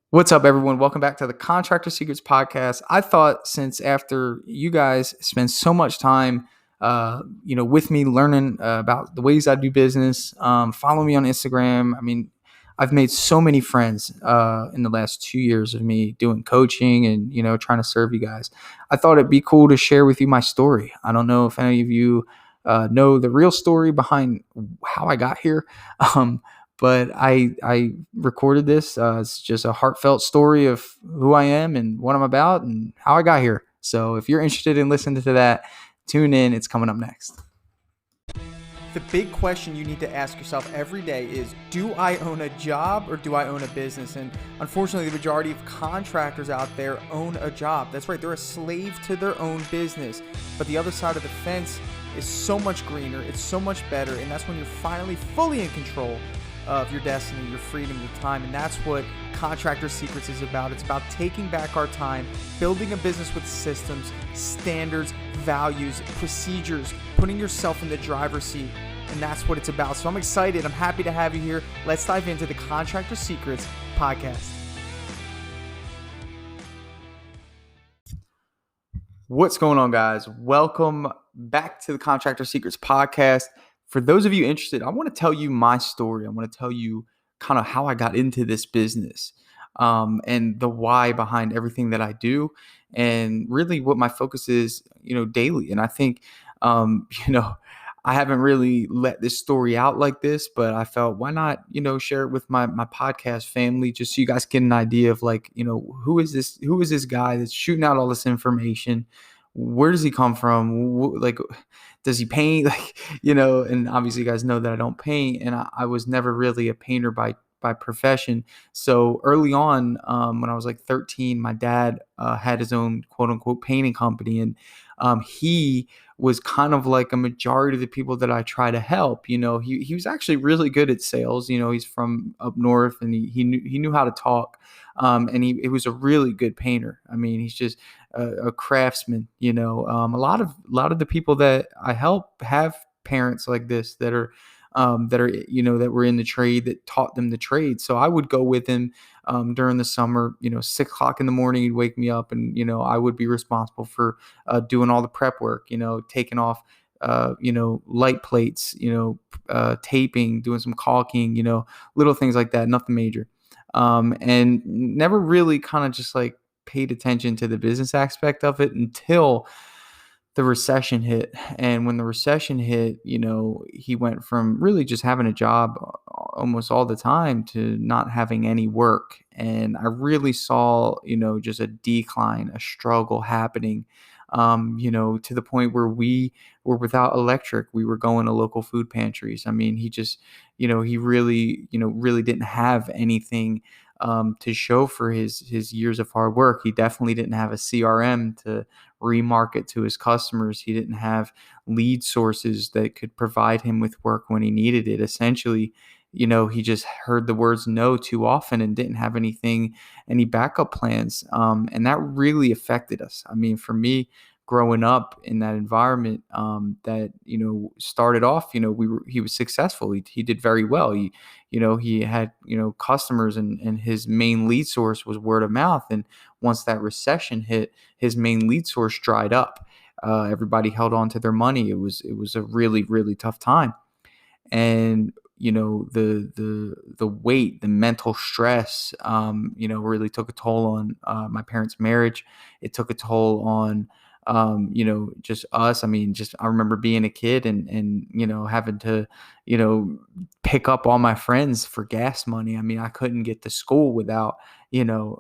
What's up, everyone? Welcome back to the Contractor Secrets Podcast. I thought since after you guys spend so much time, with me learning about the ways I do business, follow me on Instagram. I mean, I've made so many friends in the last 2 years of me doing coaching and trying to serve you guys. I thought it'd be cool to share with you my story. I don't know if any of you know the real story behind how I got here. Um, but I recorded this. It's just a heartfelt story of who I am and what I'm about and how I got here. So if you're interested in listening to that, tune in. It's coming up next. The big question you need to ask yourself every day is, do I own a job or do I own a business? And unfortunately, the majority of contractors out there own a job. That's right, they're a slave to their own business. But the other side of the fence is so much greener, it's so much better, and that's when you're finally fully in control of your destiny, your freedom, your time. And that's what Contractor Secrets is about. It's about taking back our time, building a business with systems, standards, values, procedures, putting yourself in the driver's seat. And that's what it's about. So I'm excited. I'm happy to have you here. Let's dive into the Contractor Secrets podcast. What's going on, guys? Welcome back to the Contractor Secrets podcast. For those of you interested, I want to tell you my story. I want to tell you kind of how I got into this business, and the why behind everything that I do, and really what my focus is, daily. And I think, um, you know, I haven't really let this story out like this, but I felt, why not, share it with my podcast family, just so you guys get an idea of, like, who is this guy that's shooting out all this information? Where does he come from? Like, does he paint? Like, and obviously you guys know that I don't paint, and I was never really a painter by profession. So early on, when I was like 13, my dad had his own quote unquote painting company, and he was kind of like a majority of the people that I try to help. He was actually really good at sales. He's from up north, and he knew how to talk, and he was a really good painter. I mean, he's just a craftsman. A lot of the people that I help have parents like this that were in the trade, that taught them the trade. So I would go with him during the summer. 6 o'clock in the morning, he'd wake me up, and I would be responsible for doing all the prep work. Taking off light plates, taping, doing some caulking, little things like that, nothing major. And never really kind of just like paid attention to the business aspect of it until the recession hit. And when the recession hit, he went from really just having a job almost all the time to not having any work. And I really saw, just a decline, a struggle happening, to the point where we were without electric. We were going to local food pantries. I mean, he just, he really didn't have anything to show for his years of hard work. He definitely didn't have a CRM to remarket to his customers. He didn't have lead sources that could provide him with work when he needed it. Essentially, he just heard the words no too often and didn't have any backup plans. And that really affected us. I mean, for me, growing up in that environment, that started off, he was successful. He did very well. He had customers, and his main lead source was word of mouth. And once that recession hit, his main lead source dried up. Everybody held on to their money. It was a really, really tough time. And the weight, the mental stress, really took a toll on my parents' marriage. It took a toll on just us. I mean, just I remember being a kid, and having to pick up all my friends for gas money. I mean, I couldn't get to school without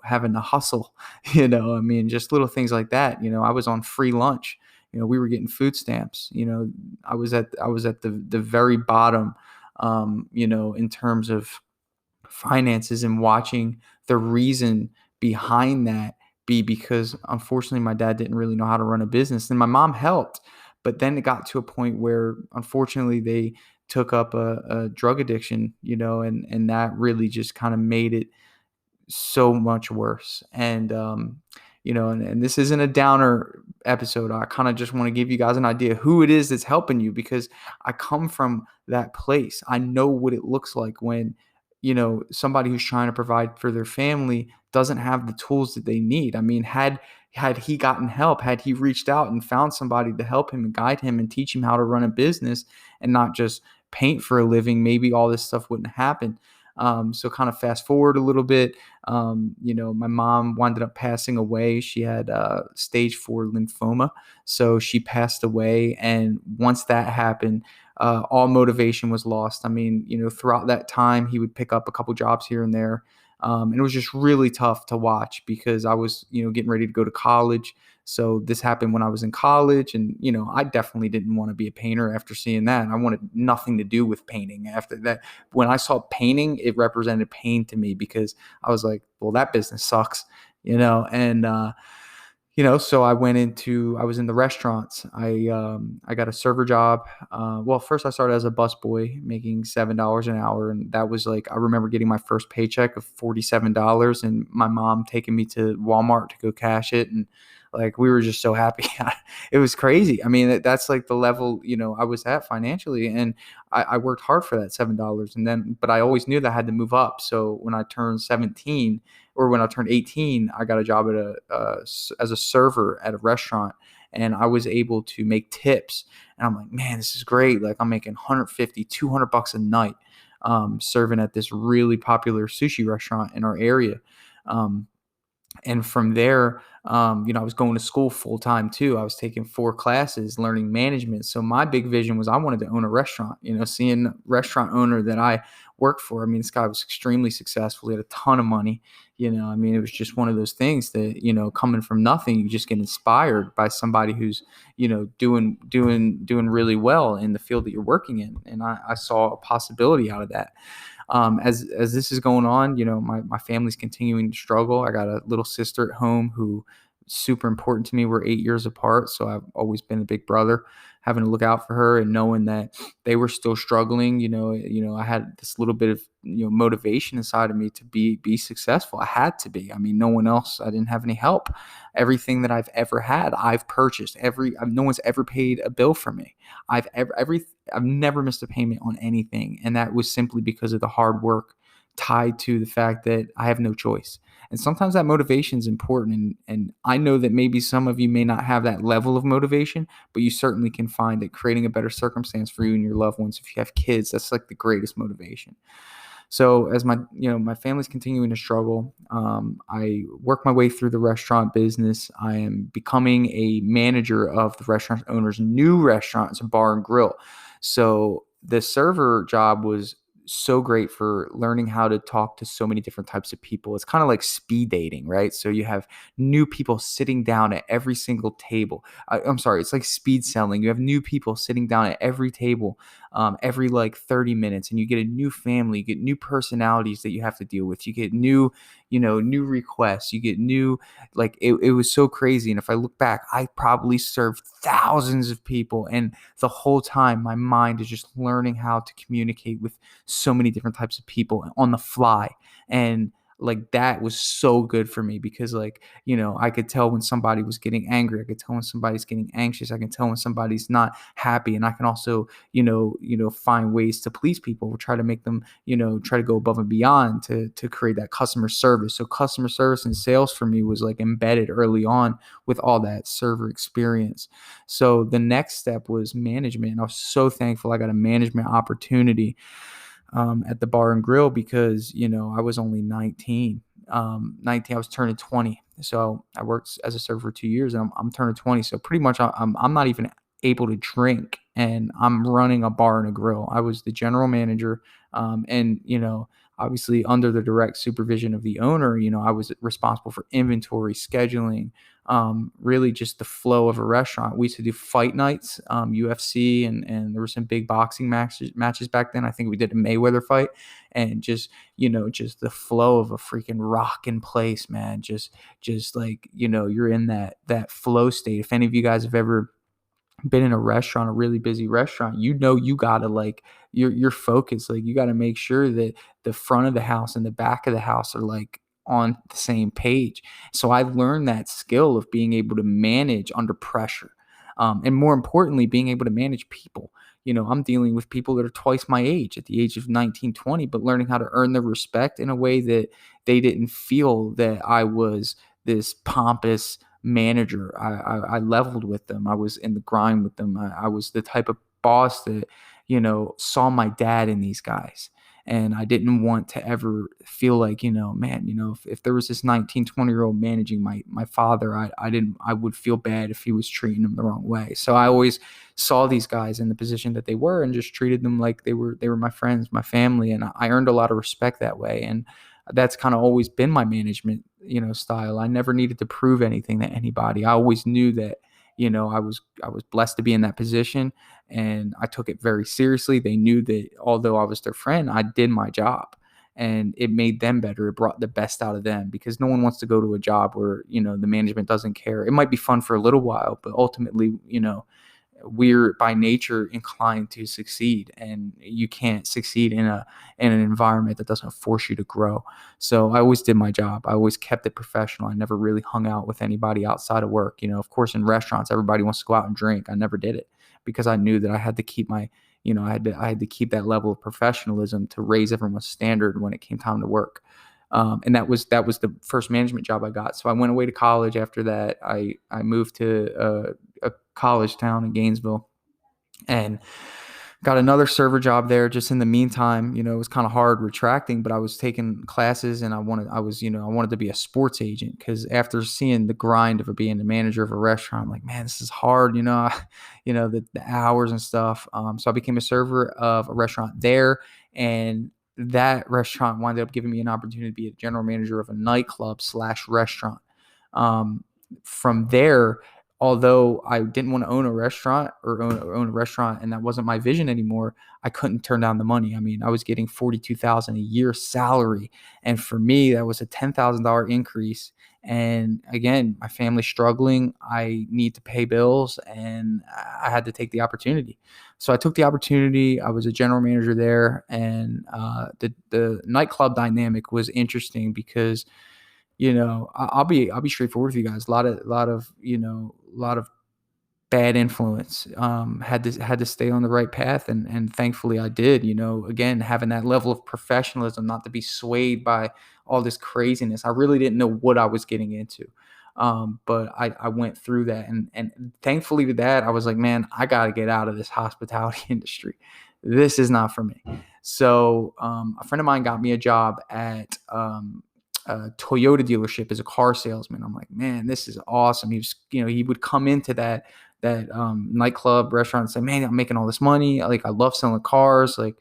having to hustle. I mean, just little things like that. I was on free lunch. We were getting food stamps. I was at the very bottom, in terms of finances, and watching the reason behind that be because, unfortunately, my dad didn't really know how to run a business, and my mom helped. But then it got to a point where, unfortunately, they took up a drug addiction, and that really just kind of made it so much worse. And and this isn't a downer episode. I kind of just want to give you guys an idea who it is that's helping you, because I come from that place. I know what it looks like when somebody who's trying to provide for their family doesn't have the tools that they need. I mean, had he gotten help, had he reached out and found somebody to help him and guide him and teach him how to run a business and not just paint for a living, maybe all this stuff wouldn't happen. So kind of fast forward a little bit, my mom wound up passing away. She had stage 4 lymphoma. So she passed away. And once that happened, all motivation was lost. I mean, throughout that time, he would pick up a couple jobs here and there. And it was just really tough to watch because I was, getting ready to go to college. So this happened when I was in college, and I definitely didn't want to be a painter after seeing that. I wanted nothing to do with painting after that. When I saw painting, it represented pain to me because I was like, well, that business sucks, and so I was in the restaurants. I got a server job. Well, first I started as a busboy making $7 an hour. And that was like, I remember getting my first paycheck of $47 and my mom taking me to Walmart to go cash it. And like, we were just so happy. It was crazy. I mean, that's like the level, I was at financially. And I worked hard for that $7. But I always knew that I had to move up. So when I turned 17, or when I turned 18, I got a job as a server at a restaurant, and I was able to make tips. And I'm like, man, this is great. Like, I'm making 150, $200 a night, serving at this really popular sushi restaurant in our area. And from there, I was going to school full time too. I was taking 4 classes, learning management. So my big vision was I wanted to own a restaurant. Seeing restaurant owner that I worked for. I mean, this guy was extremely successful. He had a ton of money. I mean, it was just one of those things that coming from nothing, you just get inspired by somebody who's doing really well in the field that you're working in. And I saw a possibility out of that. As this is going on, my family's continuing to struggle. I got a little sister at home who is super important to me. We're 8 years apart, so I've always been a big brother, having to look out for her and knowing that they were still struggling. I had this little bit of motivation inside of me to be successful. I had to be. I mean, no one else. I didn't have any help. Everything that I've ever had, I've purchased. No one's ever paid a bill for me. I've never missed a payment on anything. And that was simply because of the hard work tied to the fact that I have no choice. And sometimes that motivation is important. And I know that maybe some of you may not have that level of motivation, but you certainly can find it creating a better circumstance for you and your loved ones. If you have kids, that's like the greatest motivation. So as my family's continuing to struggle, I work my way through the restaurant business. I am becoming a manager of the restaurant owner's new restaurant. It's a bar and grill. So the server job was so great for learning how to talk to so many different types of people. It's kind of like speed dating, right? So you have new people sitting down at every single table. I'm sorry, it's like speed selling. You have new people sitting down at every table, every like 30 minutes, and you get a new family, you get new personalities that you have to deal with. You get new requests, you get new, like it was so crazy. And if I look back, I probably served thousands of people. And the whole time my mind is just learning how to communicate with so many different types of people on the fly. And like that was so good for me because I could tell when somebody was getting angry. I could tell when somebody's getting anxious. I can tell when somebody's not happy. And I can also, find ways to please people, try to make them, try to go above and beyond to create that customer service. So customer service and sales for me was like embedded early on with all that server experience. So the next step was management. And I was so thankful I got a management opportunity at the bar and grill because, I was only 19. 19, I was turning 20. So I worked as a server for 2 years and I'm turning 20. So pretty much I'm not even able to drink and I'm running a bar and a grill. I was the general manager. And, obviously under the direct supervision of the owner, I was responsible for inventory, scheduling, really just the flow of a restaurant. We used to do fight nights, UFC, and there were some big boxing matches back then. I think we did a Mayweather fight, and just the flow of a freaking rockin' place, man. Just like you're in that flow state. If any of you guys have ever been in a restaurant, a really busy restaurant, you gotta like your focus. Like you gotta make sure that the front of the house and the back of the house are like on the same page. So I learned that skill of being able to manage under pressure. And more importantly, being able to manage people. I'm dealing with people that are twice my age at the age of 19, 20, but learning how to earn their respect in a way that they didn't feel that I was this pompous manager. I leveled with them. I was in the grind with them. I was the type of boss that, saw my dad in these guys. And I didn't want to ever feel like, man, if there was this 19, 20-year-old managing my father, I would feel bad if he was treating him the wrong way. So I always saw these guys in the position that they were and just treated them like they were my friends, my family. And I earned a lot of respect that way. And that's kind of always been my management, style. I never needed to prove anything to anybody. I always knew that, I was blessed to be in that position, and I took it very seriously. They knew that although I was their friend, I did my job, and it made them better. It brought the best out of them, because no one wants to go to a job where, the management doesn't care. It might be fun for a little while, but ultimately, we're by nature inclined to succeed, and you can't succeed in an environment that doesn't force you to grow. So I always did my job. I always kept it professional. I never really hung out with anybody outside of work. Of course, in restaurants, everybody wants to go out and drink. I never did it, because I knew that I had to keep I had to keep that level of professionalism to raise everyone's standard when it came time to work. And that was the first management job I got. So I went away to college. After that, I moved to a college town in Gainesville, and got another server job there. Just in the meantime, it was kind of hard retracting, but I was taking classes, and I wanted to be a sports agent, because after seeing the grind of being the manager of a restaurant, I'm like, man, this is hard, the hours and stuff. So I became a server of a restaurant there, and that restaurant wound up giving me an opportunity to be a general manager of a nightclub / restaurant. From there, although I didn't want to own a restaurant or own a restaurant, and that wasn't my vision anymore, I couldn't turn down the money. I mean, I was getting $42,000 a year salary, and for me, that was a $10,000 increase. And again, my family's struggling. I need to pay bills, and I had to take the opportunity. So I took the opportunity. I was a general manager there, and the nightclub dynamic was interesting because, I'll be straightforward with you guys. A lot of bad influence. Had to stay on the right path, and thankfully I did. Again, having that level of professionalism, not to be swayed by all this craziness. I really didn't know what I was getting into, but I went through that, and thankfully with that, I was like, man, I got to get out of this hospitality industry. This is not for me. So a friend of mine got me a job at a Toyota dealership as a car salesman. I'm like, man, this is awesome. He would come into that nightclub restaurant and say, man, I'm making all this money. Like, I love selling cars. Like,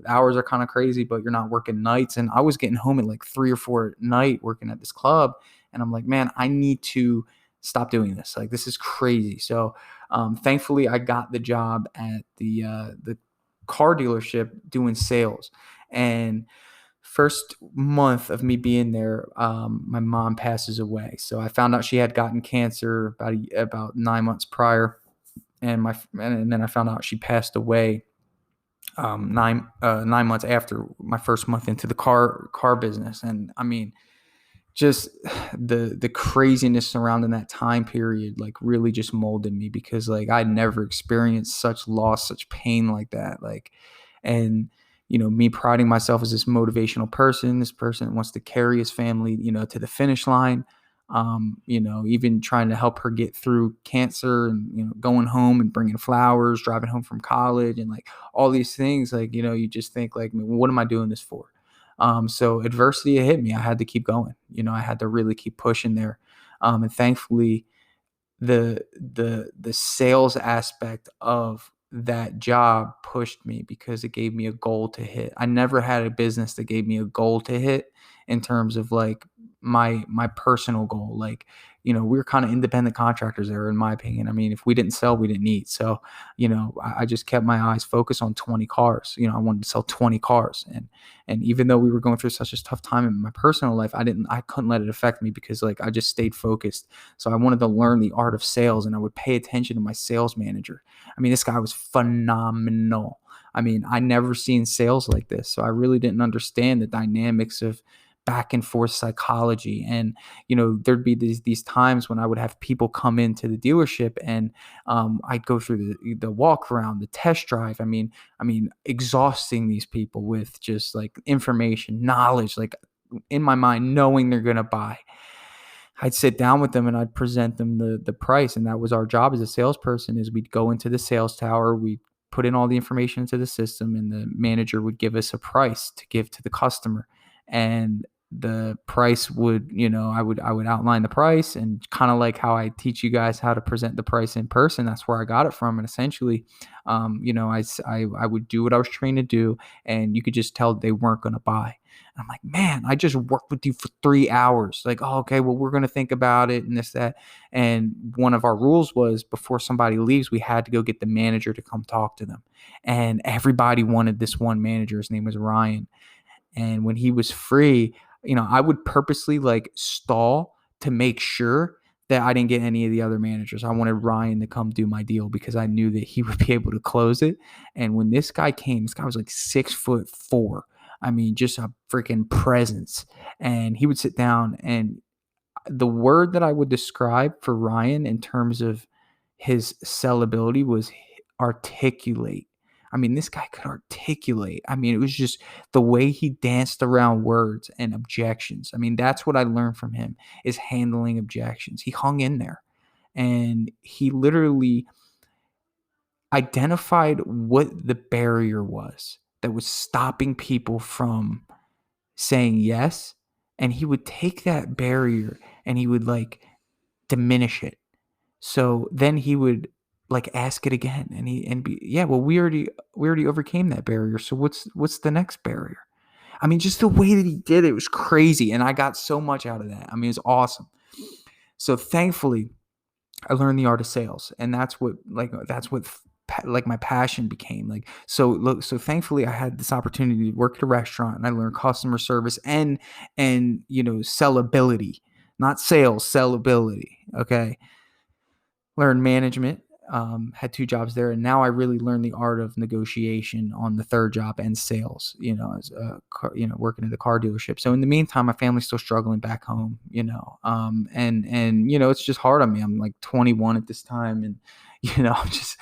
hours are kind of crazy, but you're not working nights. And I was getting home at like 3 or 4 at night working at this club. And I'm like, man, I need to stop doing this. Like, this is crazy. So thankfully I got the job at the car dealership doing sales. And first month of me being there, my mom passes away. So I found out she had gotten cancer about 9 months prior, and then I found out she passed away 9 months after my first month into the car business. And I mean, just the craziness surrounding that time period, like, really just molded me, because like I'd never experienced such loss, such pain like that. Like, and me priding myself as this motivational person, this person that wants to carry his family, to the finish line. Even trying to help her get through cancer, and, going home and bringing flowers, driving home from college, and like all these things, like, you just think like, what am I doing this for? So adversity hit me. I had to keep going. I had to really keep pushing there. And thankfully, the sales aspect of that job pushed me, because it gave me a goal to hit. I never had a business that gave me a goal to hit in terms of like my personal goal. Like, we were kind of independent contractors there, in my opinion. I mean, if we didn't sell, we didn't eat. So, I just kept my eyes focused on 20 cars. I wanted to sell 20 cars. And even though we were going through such a tough time in my personal life, I couldn't let it affect me, because like I just stayed focused. So I wanted to learn the art of sales, and I would pay attention to my sales manager. I mean, this guy was phenomenal. I mean, I never seen sales like this. So I really didn't understand the dynamics of back and forth psychology. And, there'd be these times when I would have people come into the dealership, and I'd go through the walk around, the test drive. I mean, exhausting these people with just like information, knowledge, like in my mind, knowing they're going to buy. I'd sit down with them and I'd present them the price. And that was our job as a salesperson, is we'd go into the sales tower, we'd put in all the information into the system, and the manager would give us a price to give to the customer. And the price would, I would outline the price, and kind of like how I teach you guys how to present the price in person, that's where I got it from. And essentially, I would do what I was trained to do, and you could just tell they weren't going to buy. And I'm like, man, I just worked with you for 3 hours. Like, oh, okay, well, we're going to think about it and this, that. And one of our rules was, before somebody leaves, we had to go get the manager to come talk to them. And everybody wanted this one manager. His name was Ryan. And when he was free, I would purposely like stall to make sure that I didn't get any of the other managers. I wanted Ryan to come do my deal because I knew that he would be able to close it. And when this guy came, this guy was like 6'4". I mean, just a freaking presence. And he would sit down, and the word that I would describe for Ryan in terms of his sellability was articulate. I mean, this guy could articulate. I mean, it was just the way he danced around words and objections. I mean, that's what I learned from him, is handling objections. He hung in there, and he literally identified what the barrier was that was stopping people from saying yes. And he would take that barrier and he would like diminish it. So then he would like ask it again, and be, yeah, well, we already overcame that barrier. So what's the next barrier? I mean, just the way that he did it was crazy. And I got so much out of that. I mean, it was awesome. So thankfully, I learned the art of sales, and that's what like my passion became. Like, so thankfully I had this opportunity to work at a restaurant, and I learned customer service and sellability, not sales, sellability. Okay. Learned management, had 2 jobs there, and now I really learned the art of negotiation on the 3rd job, and sales, as working at a car dealership. So in the meantime, my family's still struggling back home, and it's just hard on me. I'm like 21 at this time, and I'm just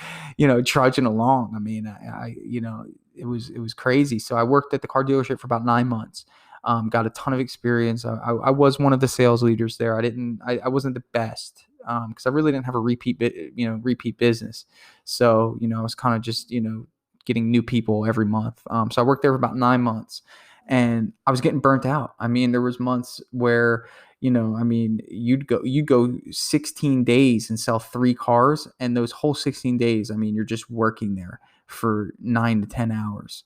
trudging along. I mean, I it was crazy. So I worked at the car dealership for about 9 months. Got a ton of experience. I was one of the sales leaders there. I wasn't the best, because I really didn't have a repeat business. So, I was kind of just, getting new people every month. So I worked there for about 9 months, and I was getting burnt out. I mean, there was months where, you'd go 16 days and sell 3 cars. And those whole 16 days, I mean, you're just working there for 9 to 10 hours.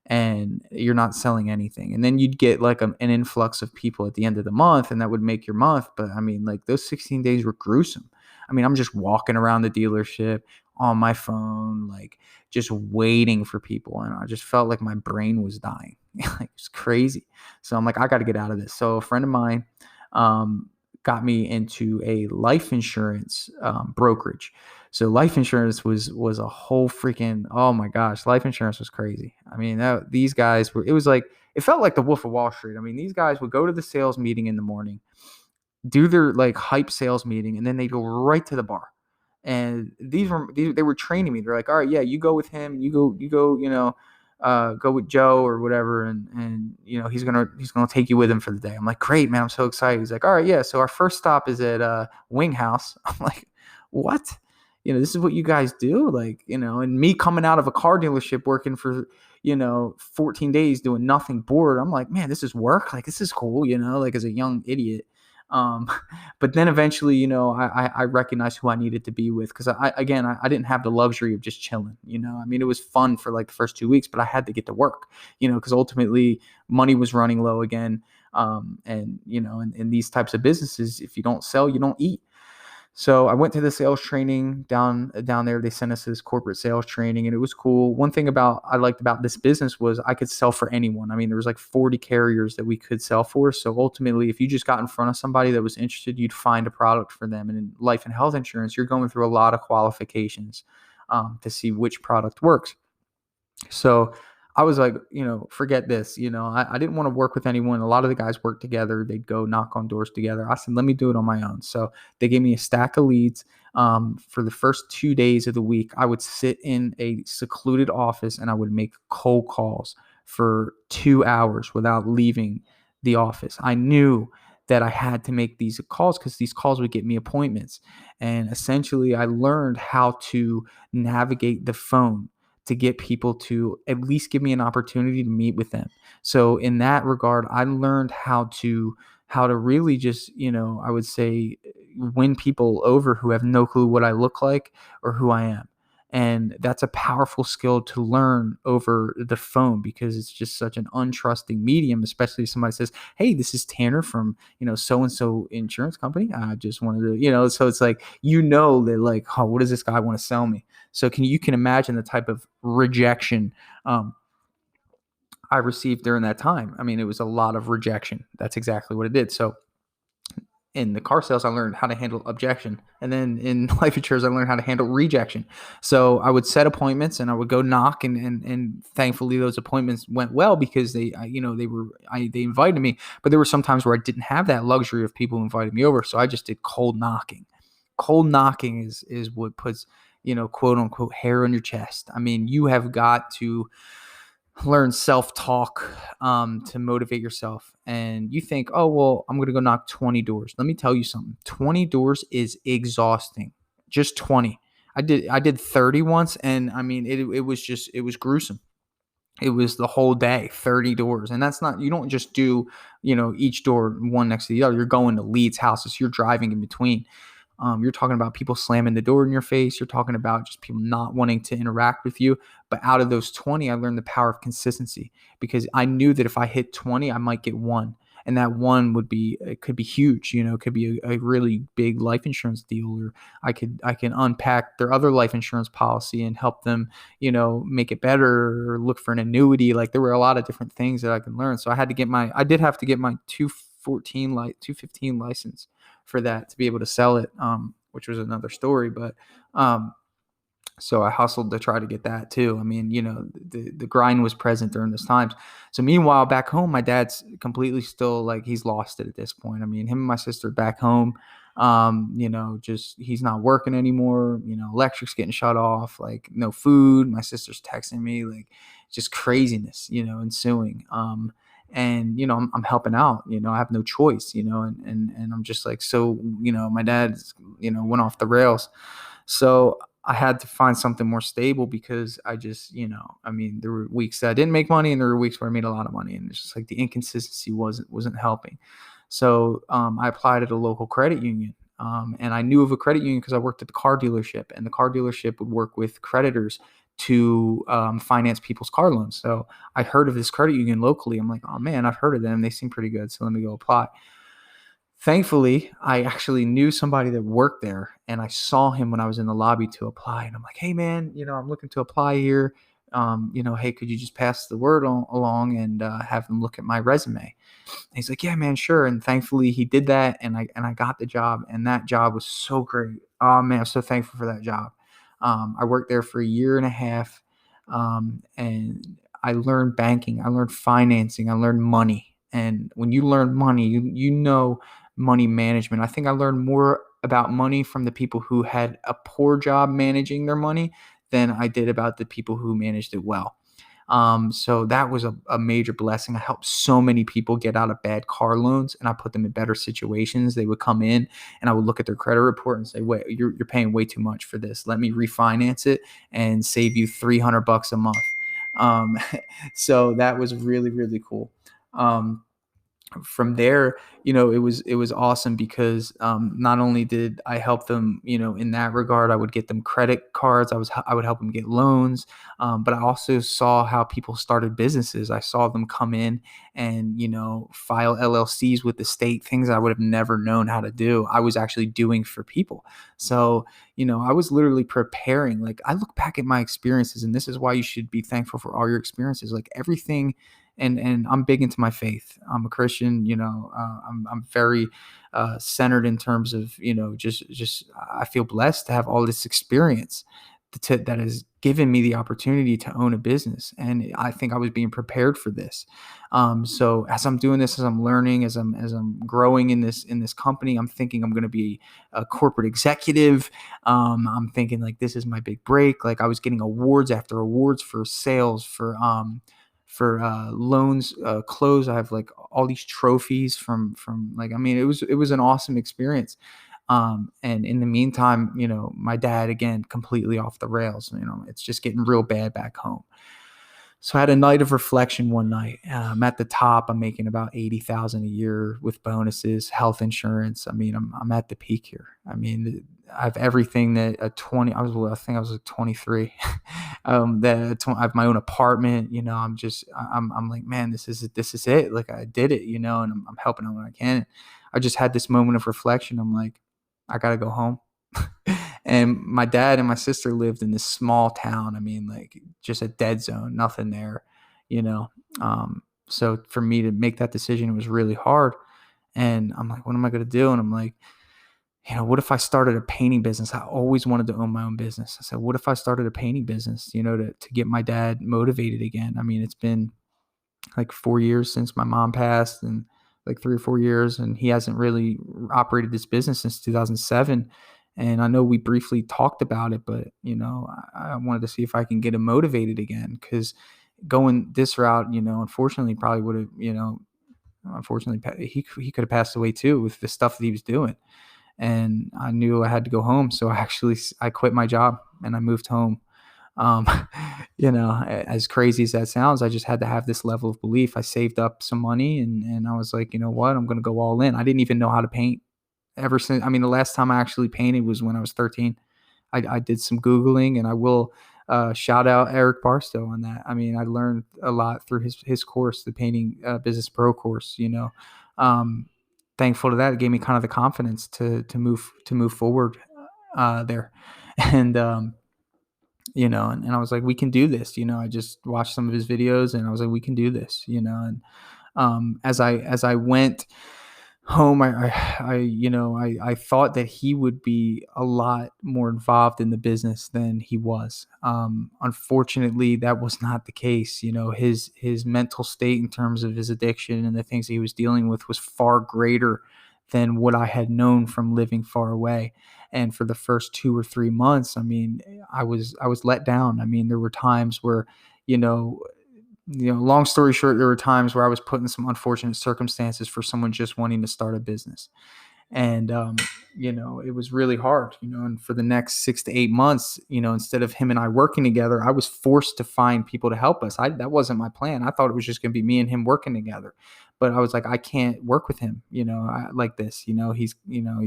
And you're not selling anything. And then you'd get like an influx of people at the end of the month, and that would make your month. But I mean, like, those 16 days were gruesome. I mean, I'm just walking around the dealership on my phone, like just waiting for people. And I just felt like my brain was dying. Like, it's crazy. So I'm like, I got to get out of this. So a friend of mine got me into a life insurance brokerage. So life insurance was a whole freaking, oh my gosh, life insurance was crazy. I mean, these guys were, it felt like the Wolf of Wall Street. I mean, these guys would go to the sales meeting in the morning, do their like hype sales meeting, and then they go right to the bar. And they were training me. They're like, all right, yeah, you go with him, you go, go with Joe or whatever, and he's gonna take you with him for the day. I'm like, great, man, I'm so excited. He's like, all right, yeah, so our first stop is at Wing House. I'm like, what? This is what you guys do? Like, and me coming out of a car dealership working for 14 days doing nothing, bored. I'm like, man, this is work. Like, this is cool, like, as a young idiot. But then eventually, I recognized who I needed to be with, because I didn't have the luxury of just chilling. I mean, it was fun for like the first 2 weeks, but I had to get to work, because ultimately money was running low again. And in these types of businesses, if you don't sell, you don't eat. So I went to the sales training down there. They sent us this corporate sales training, and it was cool. One thing I liked about this business was I could sell for anyone. I mean, there was like 40 carriers that we could sell for. So ultimately, if you just got in front of somebody that was interested, you'd find a product for them. And in life and health insurance, you're going through a lot of qualifications to see which product works. So I was like, forget this. I didn't want to work with anyone. A lot of the guys worked together. They'd go knock on doors together. I said, let me do it on my own. So they gave me a stack of leads. For the first 2 days of the week, I would sit in a secluded office and I would make cold calls for 2 hours without leaving the office. I knew that I had to make these calls because these calls would get me appointments. And essentially, I learned how to navigate the phone to get people to at least give me an opportunity to meet with them. So in that regard, I learned how to really just, I would say, win people over who have no clue what I look like or who I am. And that's a powerful skill to learn over the phone because it's just such an untrusting medium, especially if somebody says, hey, this is Tanner from, so and so insurance company. I just wanted to, so it's like, that like, oh, what does this guy want to sell me? So you can imagine the type of rejection I received during that time. I mean, it was a lot of rejection. That's exactly what it did. So in the car sales, I learned how to handle objection. And then in life insurance, I learned how to handle rejection. So I would set appointments and I would go knock, and thankfully those appointments went well because they invited me. But there were some times where I didn't have that luxury of people inviting me over. So I just did cold knocking. Cold knocking is what puts, quote unquote, hair on your chest. I mean, you have got to learn self-talk to motivate yourself. And you think, oh, well, I'm going to go knock 20 doors. Let me tell you something. 20 doors is exhausting. Just 20. I did 30 once, and I mean, it was gruesome. It was the whole day, 30 doors. And that's not, you don't just do, each door one next to the other. You're going to leads, houses. You're driving in between. You're talking about people slamming the door in your face. You're talking about just people not wanting to interact with you. But out of those 20, I learned the power of consistency because I knew that if I hit 20, I might get one. And that one it could be huge, it could be a really big life insurance deal, or I can unpack their other life insurance policy and help them, make it better, or look for an annuity. Like there were a lot of different things that I could learn. So I did have to get my 215 license for that to be able to sell it, which was another story. But so I hustled to try to get that too. I mean, the grind was present during those times. So meanwhile, back home, my dad's completely still like he's lost it at this point. I mean, him and my sister back home, just he's not working anymore. Electric's getting shut off, like no food. My sister's texting me, like just craziness, ensuing. And I'm helping out, I have no choice, and I'm just like, so my dad's went off the rails, so I had to find something more stable because I just I mean, there were weeks that I didn't make money and there were weeks where I made a lot of money, and it's just like the inconsistency wasn't helping. So I applied at a local credit union, and I knew of a credit union because I worked at the car dealership, and the car dealership would work with creditors to finance people's car loans. So I heard of this credit union locally. I'm like, oh man, I've heard of them. They seem pretty good. So let me go apply. Thankfully, I actually knew somebody that worked there, and I saw him when I was in the lobby to apply. And I'm like, hey man, I'm looking to apply here. Hey, could you just pass the word along and have them look at my resume? And he's like, yeah, man, sure. And thankfully he did that, and I got the job, and that job was so great. Oh man, I'm so thankful for that job. I worked there for a year and a half, and I learned banking, I learned financing, I learned money. And when you learn money, you know money management. I think I learned more about money from the people who had a poor job managing their money than I did about the people who managed it well. So that was a major blessing. I helped so many people get out of bad car loans, and I put them in better situations. They would come in and I would look at their credit report and say, wait, you're paying way too much for this. Let me refinance it and save you $300 a month. Um, so that was really, really cool. From there, it was awesome because not only did I help them, in that regard, I would get them credit cards. I would help them get loans, but I also saw how people started businesses. I saw them come in and file LLCs with the state, things I would have never known how to do. I was actually doing for people. So I was literally preparing. Like I look back at my experiences, and this is why you should be thankful for all your experiences. Like everything. And I'm big into my faith. I'm a Christian, I'm very centered in terms of, just I feel blessed to have all this experience that has given me the opportunity to own a business. And I think I was being prepared for this. So as I'm doing this, as I'm learning, as I'm growing in this company, I'm thinking I'm going to be a corporate executive. I'm thinking like this is my big break. Like I was getting awards after awards for sales, for loans closed. I have like all these trophies from like, I mean, it was an awesome experience. And in the meantime, my dad, again, completely off the rails. It's just getting real bad back home. So I had a night of reflection one night. I'm at the top. I'm making about 80,000 a year with bonuses, health insurance. I mean, I'm at the peak here. I mean, I have everything that a 20. I think I was like 23. I have my own apartment. I'm like, man, this is it. Like I did it. And I'm helping out when I can. I just had this moment of reflection. I'm like, I gotta go home. And my dad and my sister lived in this small town. I mean, like just a dead zone, nothing there, you know. So for me to make that decision, it was really hard. And I'm like, what am I going to do? And I'm like, what if I started a painting business? I always wanted to own my own business. I said, what if I started a painting business, to get my dad motivated again? I mean, it's been like 4 years since my mom passed, and like 3 or 4 years, and he hasn't really operated this business since 2007. And I know we briefly talked about it, but I wanted to see if I can get him motivated again, because going this route, unfortunately, probably would have, unfortunately, he could have passed away too with the stuff that he was doing. And I knew I had to go home, so I quit my job and I moved home. um, as crazy as that sounds, I just had to have this level of belief. I saved up some money, and I was like, you know what, I'm going to go all in. I didn't even know how to paint ever since. I mean, the last time I actually painted was when I was 13. I did some Googling, and I will shout out Eric Barstow on that. I mean, I learned a lot through his course, the Painting Business Pro course, um, thankful to that. It gave me kind of the confidence to move forward there. And, and I was like, we can do this. I just watched some of his videos, and I was like, we can do this, and as I went home, I thought that he would be a lot more involved in the business than he was. Unfortunately, that was not the case. His mental state in terms of his addiction and the things he was dealing with was far greater than what I had known from living far away. And for the first 2 or 3 months, I mean, I was let down. I mean, there were times where, you know, long story short, there were times where I was put in some unfortunate circumstances for someone just wanting to start a business. And, it was really hard, and for the next 6 to 8 months, instead of him and I working together, I was forced to find people to help us. That wasn't my plan. I thought it was just going to be me and him working together, but I was like, I can't work with him, like this, he's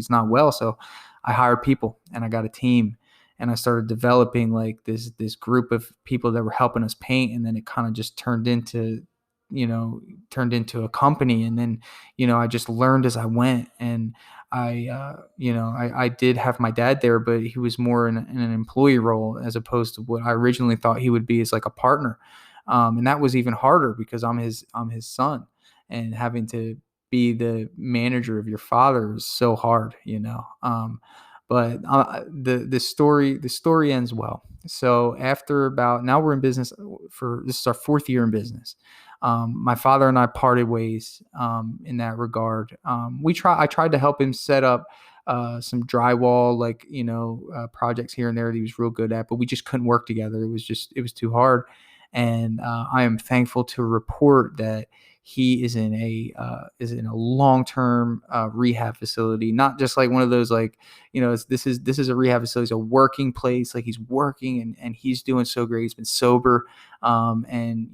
not well. So I hired people, and I got a team, and I started developing like this group of people that were helping us paint. And then it kind of just turned into a company. And then, I just learned as I went. And I did have my dad there, but he was more in an employee role as opposed to what I originally thought he would be, as like a partner. And that was even harder because I'm his son, and having to be the manager of your father is so hard. But the story ends well. So after about, now we're in business this is our 4th year in business. My father and I parted ways in that regard. I tried to help him set up some drywall, like, projects here and there that he was real good at, but we just couldn't work together. It was too hard. And I am thankful to report that he is in a long-term rehab facility, not just like one of those, like, this is a rehab facility, it's a working place. Like, he's working, and he's doing so great. He's been sober, and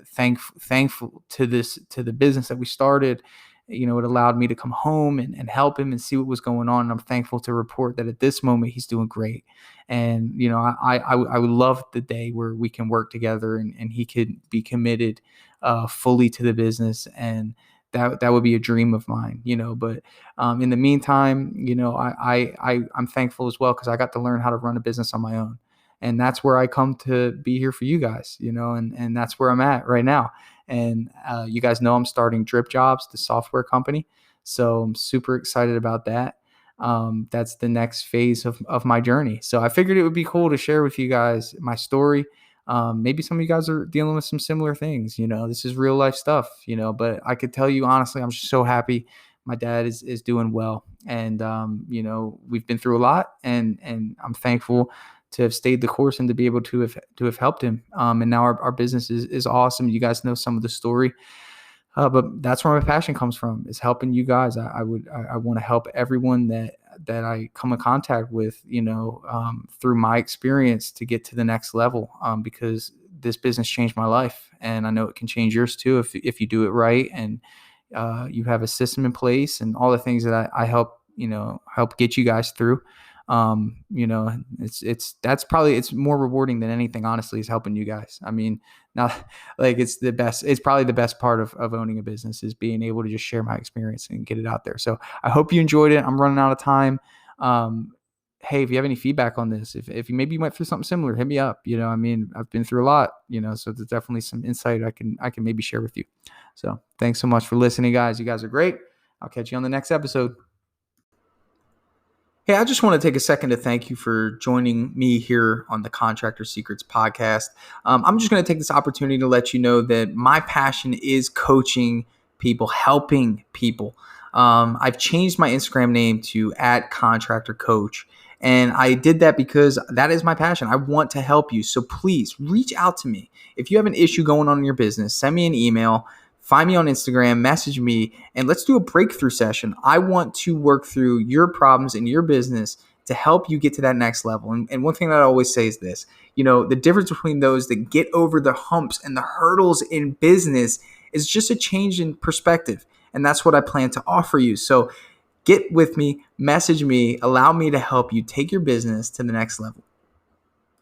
thankful to the business that we started. It allowed me to come home and help him and see what was going on. And I'm thankful to report that at this moment he's doing great. And I would love the day where we can work together, and he could be committed fully to the business, and that would be a dream of mine. But in the meantime, I'm thankful as well, because I got to learn how to run a business on my own. And that's where I come to be here for you guys, and that's where I'm at right now. And you guys know I'm starting Dripjobs, the software company. So I'm super excited about that. that's the next phase of my journey. So I figured it would be cool to share with you guys my story. Maybe some of you guys are dealing with some similar things. This is real life stuff. But I could tell you honestly, I'm just so happy my dad is doing well, and we've been through a lot, and I'm thankful to have stayed the course and to be able to have helped him. And now our business is awesome. You guys know some of the story. But that's where my passion comes from, is helping you guys. I want to help everyone that I come in contact with, through my experience to get to the next level. Because this business changed my life, and I know it can change yours too if you do it right, and you have a system in place and all the things that I help get you guys through. It's more rewarding than anything, honestly, is helping you guys. I mean, now, like, it's probably the best part of owning a business, is being able to just share my experience and get it out there. So I hope you enjoyed it. I'm running out of time. Hey, if you have any feedback on this, if you maybe went through something similar, hit me up. I've been through a lot, so there's definitely some insight I can maybe share with you. So thanks so much for listening, guys. You guys are great. I'll catch you on the next episode. Hey, I just want to take a second to thank you for joining me here on the Contractor Secrets podcast. I'm just going to take this opportunity to let you know that my passion is coaching people, helping people. I've changed my Instagram name to @contractorcoach. And I did that because that is my passion. I want to help you. So please reach out to me. If you have an issue going on in your business, send me an email. Find me on Instagram, message me, and let's do a breakthrough session. I want to work through your problems in your business to help you get to that next level. And one thing that I always say is this, the difference between those that get over the humps and the hurdles in business is just a change in perspective. And that's what I plan to offer you. So get with me, message me, allow me to help you take your business to the next level.